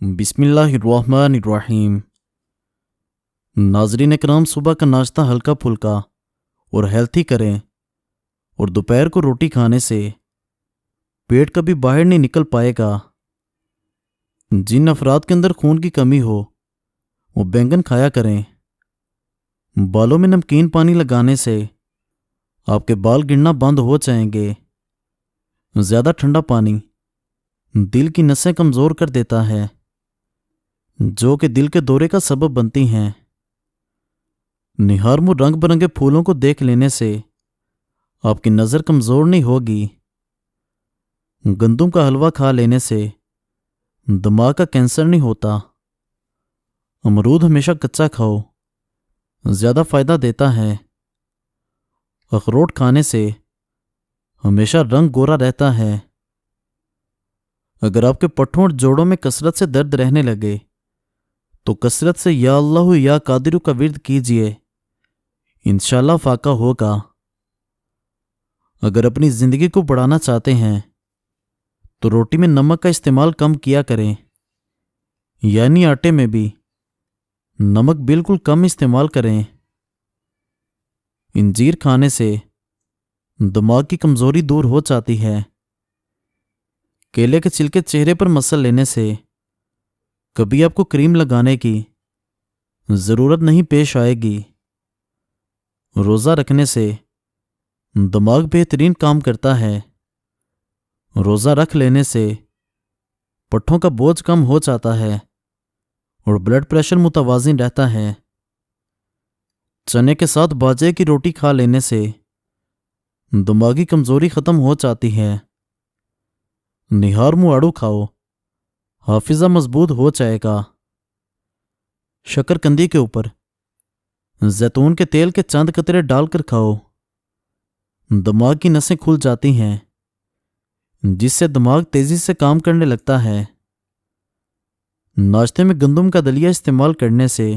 بسم اللہ الرحمن الرحیم۔ ناظرین اکرام، صبح کا ناشتہ ہلکا پھلکا اور ہیلتھی کریں، اور دوپہر کو روٹی کھانے سے پیٹ کبھی باہر نہیں نکل پائے گا۔ جن افراد کے اندر خون کی کمی ہو وہ بینگن کھایا کریں۔ بالوں میں نمکین پانی لگانے سے آپ کے بال گرنا بند ہو جائیں گے۔ زیادہ ٹھنڈا پانی دل کی نسیں کمزور کر دیتا ہے، جو کہ دل کے دورے کا سبب بنتی ہیں۔ نہارمو رنگ برنگے پھولوں کو دیکھ لینے سے آپ کی نظر کمزور نہیں ہوگی۔ گندم کا حلوہ کھا لینے سے دماغ کا کینسر نہیں ہوتا۔ امرود ہمیشہ کچا کھاؤ، زیادہ فائدہ دیتا ہے۔ اخروٹ کھانے سے ہمیشہ رنگ گورا رہتا ہے۔ اگر آپ کے پٹھوں اور جوڑوں میں کثرت سے درد رہنے لگے تو کثرت سے یا اللہ یا قادر کا ورد کیجئے، انشاءاللہ فاقہ ہوگا۔ اگر اپنی زندگی کو بڑھانا چاہتے ہیں تو روٹی میں نمک کا استعمال کم کیا کریں، یعنی آٹے میں بھی نمک بالکل کم استعمال کریں۔ انجیر کھانے سے دماغ کی کمزوری دور ہو جاتی ہے۔ کیلے کے چھلکے چہرے پر مسل لینے سے کبھی آپ کو کریم لگانے کی ضرورت نہیں پیش آئے گی۔ روزہ رکھنے سے دماغ بہترین کام کرتا ہے۔ روزہ رکھ لینے سے پٹھوں کا بوجھ کم ہو جاتا ہے اور بلڈ پریشر متوازن رہتا ہے۔ چنے کے ساتھ باجرے کی روٹی کھا لینے سے دماغی کمزوری ختم ہو جاتی ہے۔ نہارمو آڑو کھاؤ، حافظہ مضبوط ہو جائے گا۔ شکر کندی کے اوپر زیتون کے تیل کے چند قطرے ڈال کر کھاؤ، دماغ کی نسیں کھل جاتی ہیں، جس سے دماغ تیزی سے کام کرنے لگتا ہے۔ ناشتے میں گندم کا دلیا استعمال کرنے سے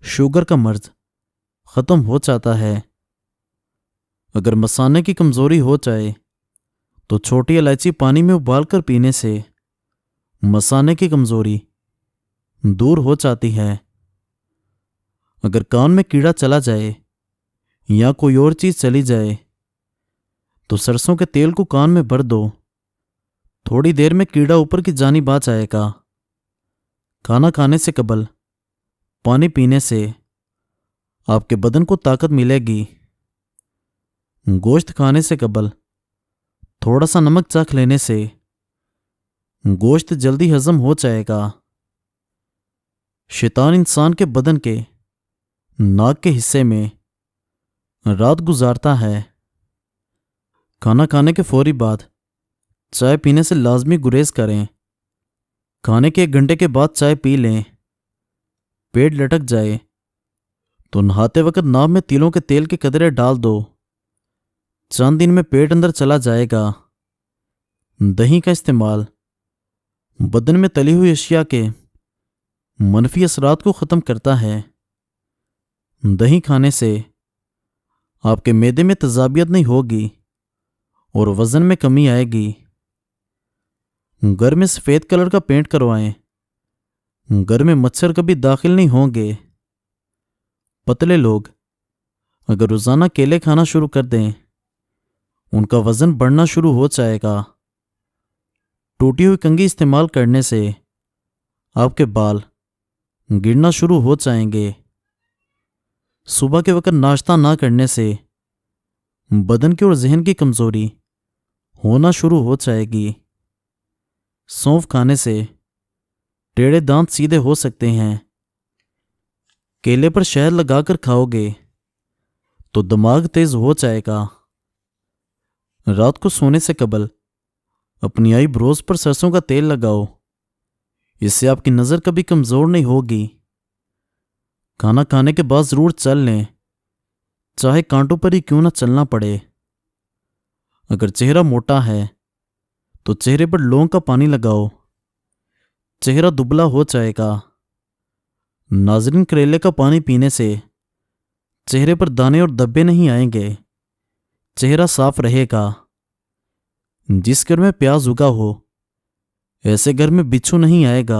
شوگر کا مرض ختم ہو جاتا ہے۔ اگر مثانے کی کمزوری ہو جائے تو چھوٹی الائچی پانی میں ابال کر پینے سے مثانے کی کمزوری دور ہو جاتی ہے۔ اگر کان میں کیڑا چلا جائے یا کوئی اور چیز چلی جائے تو سرسوں کے تیل کو کان میں بھر دو، تھوڑی دیر میں کیڑا اوپر کی جانب آ جائے گا۔ کھانا کھانے سے قبل پانی پینے سے آپ کے بدن کو طاقت ملے گی۔ گوشت کھانے سے قبل تھوڑا سا نمک چکھ لینے سے گوشت جلدی ہضم ہو جائے گا۔ شیطان انسان کے بدن کے ناک کے حصے میں رات گزارتا ہے۔ کھانا کھانے کے فوری بعد چائے پینے سے لازمی گریز کریں۔ کھانے کے 1 گھنٹے کے بعد چائے پی لیں۔ پیٹ لٹک جائے تو نہاتے وقت ناک میں تلوں کے تیل کے قطرے ڈال دو، چند دن میں پیٹ اندر چلا جائے گا۔ دہی کا استعمال بدن میں تلی ہوئی اشیاء کے منفی اثرات کو ختم کرتا ہے۔ دہی کھانے سے آپ کے معدے میں تیزابیت نہیں ہوگی اور وزن میں کمی آئے گی۔ گھر میں سفید کلر کا پینٹ کروائیں، گھر میں مچھر کبھی داخل نہیں ہوں گے۔ پتلے لوگ اگر روزانہ کیلے کھانا شروع کر دیں ان کا وزن بڑھنا شروع ہو جائے گا۔ ٹوٹی ہوئی کنگھی استعمال کرنے سے آپ کے بال گرنا شروع ہو جائیں گے۔ صبح کے وقت ناشتہ نہ کرنے سے بدن کی اور ذہن کی کمزوری ہونا شروع ہو جائے گی۔ سونف کھانے سے ٹیڑھے دانت سیدھے ہو سکتے ہیں۔ کیلے پر شہد لگا کر کھاؤ گے تو دماغ تیز ہو جائے گا۔ رات کو سونے سے قبل اپنی آئی بروز پر سرسوں کا تیل لگاؤ، اس سے آپ کی نظر کبھی کمزور نہیں ہوگی۔ کھانا کھانے کے بعد ضرور چل لیں، چاہے کانٹوں پر ہی کیوں نہ چلنا پڑے۔ اگر چہرہ موٹا ہے تو چہرے پر لونگ کا پانی لگاؤ، چہرہ دبلا ہو جائے گا۔ ناظرین، کریلے کا پانی پینے سے چہرے پر دانے اور دبے نہیں آئیں گے، چہرہ صاف رہے گا۔ جس گھر میں پیاز اگا ہو ایسے گھر میں بچھو نہیں آئے گا۔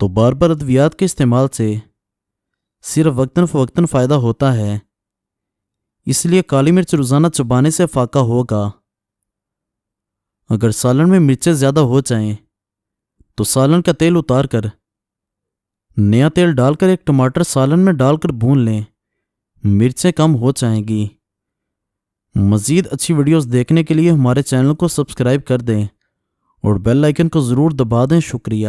تو بار بار ادویات کے استعمال سے صرف وقتاً فوقتاً فائدہ ہوتا ہے، اس لیے کالی مرچ روزانہ چبانے سے فاقہ ہوگا۔ اگر سالن میں مرچیں زیادہ ہو جائیں تو سالن کا تیل اتار کر نیا تیل ڈال کر ایک ٹماٹر سالن میں ڈال کر بھون لیں، مرچیں کم ہو جائیں گی۔ مزید اچھی ویڈیوز دیکھنے کے لیے ہمارے چینل کو سبسکرائب کر دیں اور بیل آئیکن کو ضرور دبا دیں۔ شکریہ۔